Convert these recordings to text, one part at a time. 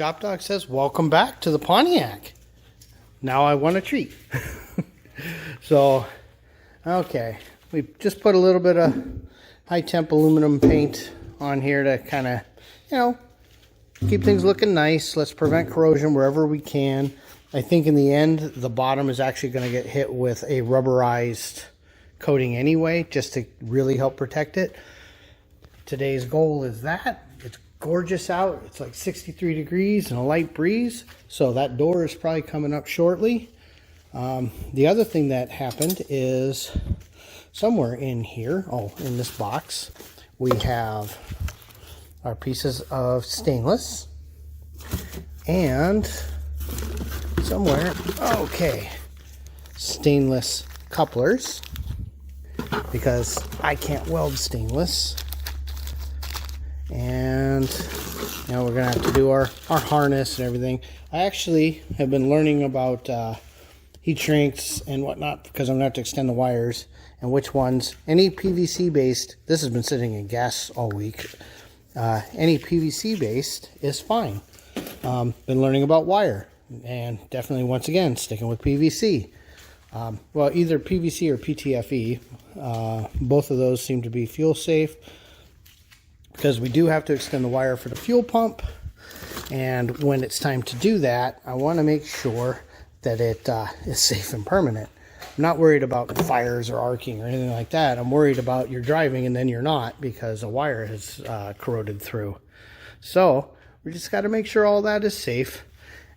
ShopDog says, welcome back to the Pontiac. Now I want a treat. So, okay. We just put a little bit of high temp aluminum paint on here to kind of, keep things looking nice. Let's prevent corrosion wherever we can. I think in the end, the bottom is actually going to get hit with a rubberized coating anyway, just to really help protect it. Today's goal is that. It's gorgeous out. It's like 63 degrees and a light breeze. So that door is probably coming up shortly. The other thing that happened is somewhere in here, in this box, we have our pieces of stainless and somewhere, stainless couplers, because I can't weld stainless. And we're gonna have to do our harness and everything. I actually have been learning about heat shrinks and whatnot, because I'm gonna have to extend the wires and which ones. Any PVC based, this has been sitting in gas all week. Any PVC based is fine. Been learning about wire, and definitely once again sticking with PVC. Well, either PVC or PTFE. Both of those seem to be fuel safe, because we do have to extend the wire for the fuel pump. And when it's time to do that, I want to make sure that it is safe and permanent. I'm not worried about fires or arcing or anything like that. I'm worried about you're driving and then you're not, because a wire has corroded through. So we just got to make sure all that is safe.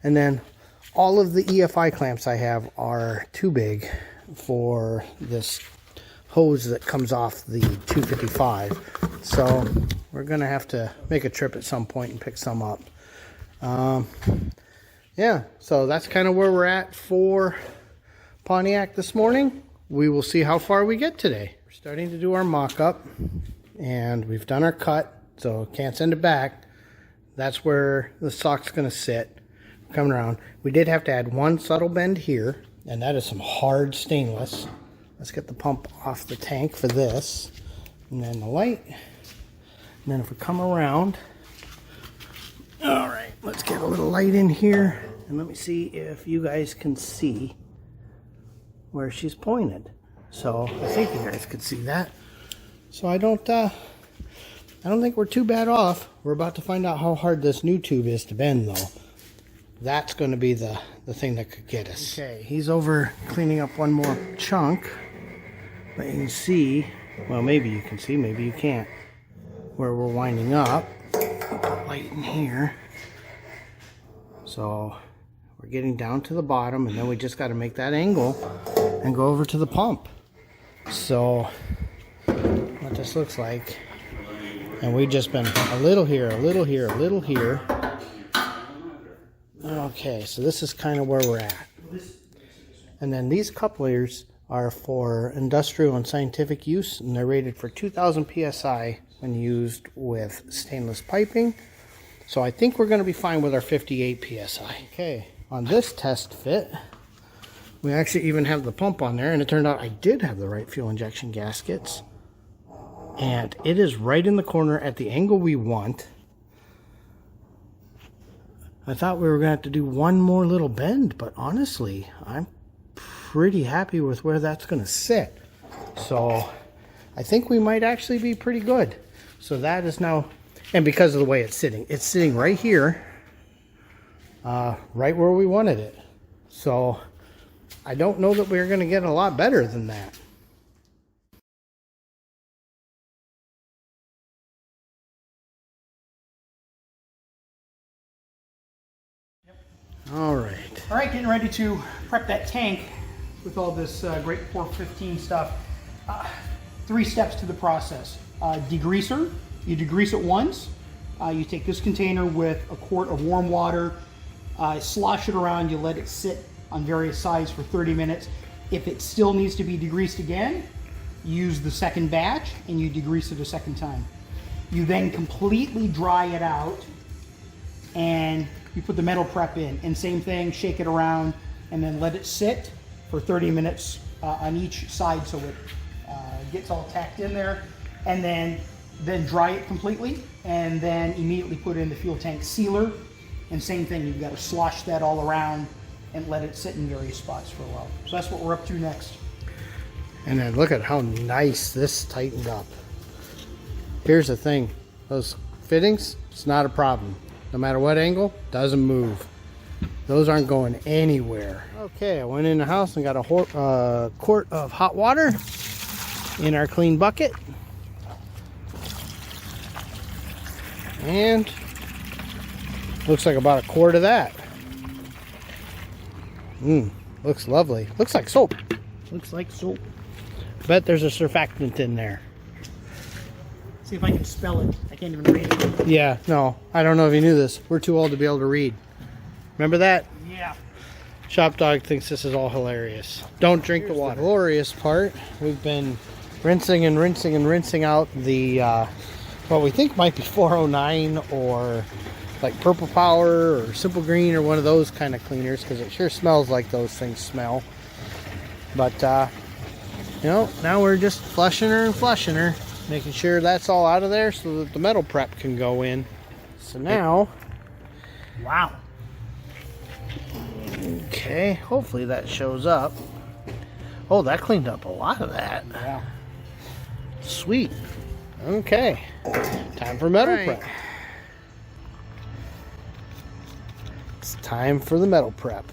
And then all of the EFI clamps I have are too big for this hose that comes off the 255. So we're gonna have to make a trip at some point and pick some up. Yeah, so that's kind of where we're at for Pontiac this morning. We will see how far we get today. We're starting to do our mock-up, and we've done our cut, so can't send it back. That's where the sock's gonna sit. Coming around, we did have to add one subtle bend here, and that is some hard stainless. Let's get the pump off the tank for this, and then the light. And then if we come around, all right, let's get a little light in here, and let me see if you guys can see where she's pointed. So I think you guys could see that. So I don't think we're too bad off. We're about to find out how hard this new tube is to bend, though. That's going to be the thing that could get us. Okay, he's over cleaning up one more chunk. But you can see, well, maybe you can see, maybe you can't, where we're winding up. Put light in here. So we're getting down to the bottom, and then we just got to make that angle and go over to the pump. So what this looks like, and we just been a little here, a little here, a little here. Okay, so this is kind of where we're at. And then these couplers are for industrial and scientific use, and they're rated for 2,000 psi when used with stainless piping. So I think we're going to be fine with our 58 psi. Okay, on this test fit, we actually even have the pump on there, and it turned out I did have the right fuel injection gaskets. And it is right in the corner at the angle we want. I thought we were going to have to do one more little bend, but honestly, I'm pretty happy with where that's going to sit. So I think we might actually be pretty good. So that is now, and because of the way it's sitting right here, right where we wanted it. So I don't know that we're going to get a lot better than that. All right, getting ready to prep that tank with all this great 415 stuff. 3 steps to the process. Degreaser, you degrease it once. You take this container with a quart of warm water, slosh it around, you let it sit on various sides for 30 minutes. If it still needs to be degreased again, use the second batch and you degrease it a second time. You then completely dry it out and you put the metal prep in, and same thing, shake it around and then let it sit for 30 minutes on each side so it gets all tacked in there, and then dry it completely, and then immediately put in the fuel tank sealer And same thing, you've got to slosh that all around and let it sit in various spots for a while. So that's what we're up to next. And then look at how nice this tightened up. Here's the thing, those fittings, it's not a problem. No matter what angle, doesn't move. Those aren't going anywhere. Okay, I went in the house and got a quart of hot water in our clean bucket. And looks like about a quart of that. Looks lovely. Looks like soap. Looks like soap. Bet there's a surfactant in there. See if I can spell it. I can't even read it. Yeah, no, I don't know if you knew this. We're too old to be able to read. Remember that? Yeah. ShopDog thinks this is all hilarious. Don't drink the water. The glorious part, we've been rinsing and rinsing and rinsing out the, what we think might be 409 or like Purple Power or Simple Green or one of those kind of cleaners, because it sure smells like those things smell. But, you know, now we're just flushing her and flushing her, making sure that's all out of there so that the metal prep can go in. So now, Wow. okay, hopefully that shows up. Oh, that cleaned up a lot of that. Yeah. Sweet. Okay, time for metal prep. It's time for the metal prep.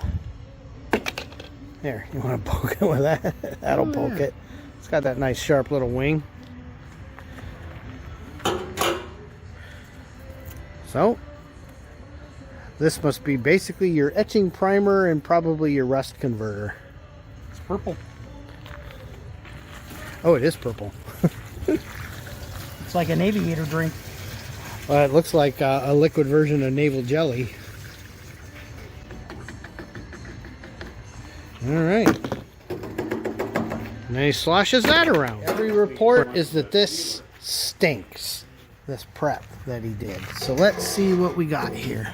There, you want to poke it with that? That'll poke it. It's got that nice sharp little wing. So, this must be basically your etching primer and probably your rust converter. It's purple. Oh, it is purple. It's like an aviator drink. It looks like a liquid version of navel jelly. All right. And then he sloshes that around. Every report is that this stinks, this prep that he did. So let's see what we got here.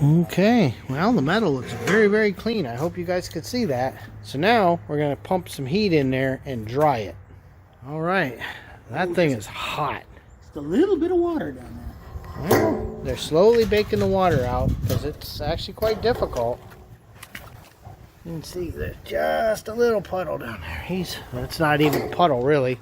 Okay, well, the metal looks very, very clean. I hope you guys could see that. So now we're going to pump some heat in there and dry it. All right, that thing is hot. Just a little bit of water down there. Well, they're slowly baking the water out because it's actually quite difficult. You can see there's just a little puddle down there. That's not even a puddle, really.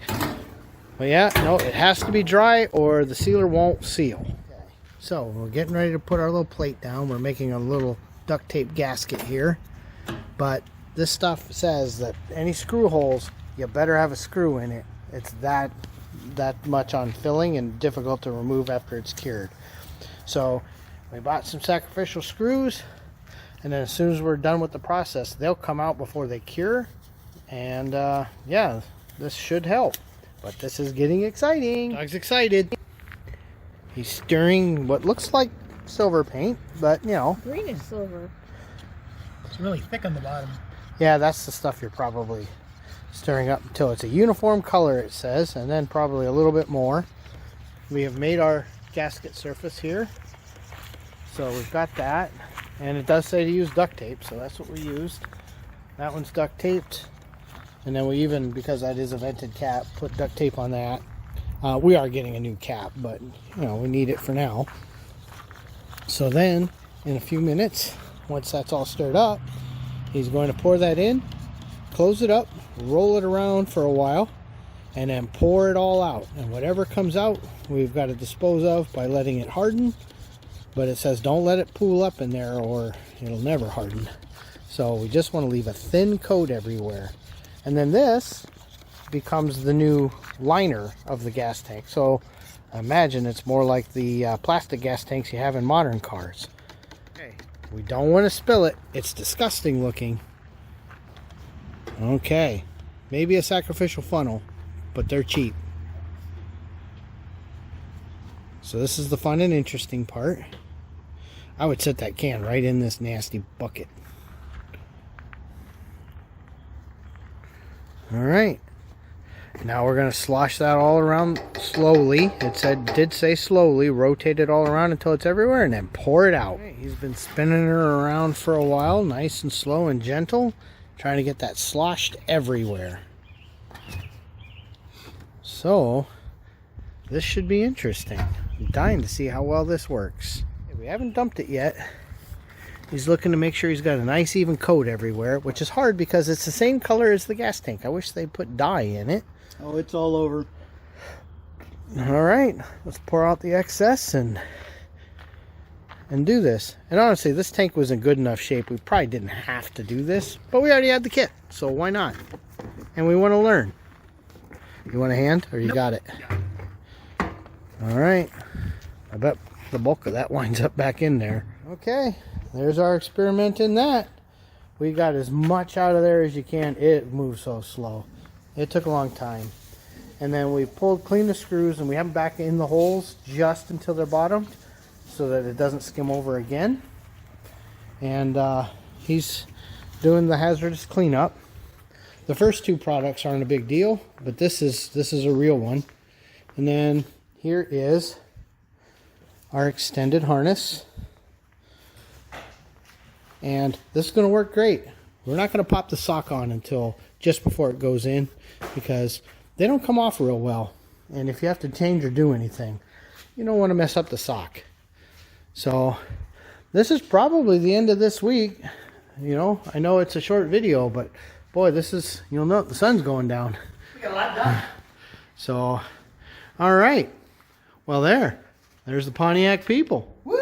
But yeah, no, it has to be dry or the sealer won't seal. Okay. So we're getting ready to put our little plate down. We're making a little duct tape gasket here. But this stuff says that any screw holes, you better have a screw in it. It's that much on filling and difficult to remove after it's cured. So we bought some sacrificial screws, and then as soon as we're done with the process, they'll come out before they cure. And yeah, this should help. But this is getting exciting. Dog's excited. He's stirring what looks like silver paint, but you know. Green is silver. It's really thick on the bottom. Yeah, that's the stuff you're probably stirring up until it's a uniform color, it says, and then probably a little bit more. We have made our gasket surface here. So we've got that. And it does say to use duct tape, so that's what we used. That one's duct taped. And then we even, because that is a vented cap, put duct tape on that. We are getting a new cap, but you know, we need it for now. So then, in a few minutes, once that's all stirred up, he's going to pour that in, close it up, roll it around for a while, and then pour it all out. And whatever comes out, we've got to dispose of by letting it harden. But it says don't let it pool up in there or it'll never harden. So we just want to leave a thin coat everywhere. And then this becomes the new liner of the gas tank. So I imagine it's more like the plastic gas tanks you have in modern cars. Okay, we don't want to spill it. It's disgusting looking. Okay, maybe a sacrificial funnel, but they're cheap. So this is the fun and interesting part. I would set that can right in this nasty bucket. All right. Now we're going to slosh that all around slowly. It did say slowly. Rotate it all around until it's everywhere and then pour it out. Okay, he's been spinning her around for a while, nice and slow and gentle, trying to get that sloshed everywhere. So This should be interesting. I'm dying to see how well this works. We haven't dumped it yet. He's looking to make sure he's got a nice even coat everywhere, which is hard because it's the same color as the gas tank. I wish they put dye in it. Oh, it's all over. All right, let's pour out the excess and do this. And honestly, this tank was in good enough shape. We probably didn't have to do this, but we already had the kit, so why not? And we want to learn. You want a hand, or you got it? All right. I bet the bulk of that winds up back in there. Okay, there's our experiment in that. We got as much out of there as you can. It moves so slow. It took a long time. And then we clean the screws, and we have them back in the holes just until they're bottomed, so that it doesn't skim over again. And he's doing the hazardous cleanup. The first two products aren't a big deal, but this is a real one. And then here is our extended harness. And this is going to work great. We're not going to pop the sock on until just before it goes in, because they don't come off real well. And if you have to change or do anything, you don't want to mess up the sock. So this is probably the end of this week. You know, I know it's a short video, but boy, this is, you'll know the sun's going down. We got a lot done. So, all right. Well, there's the Pontiac people. Woo!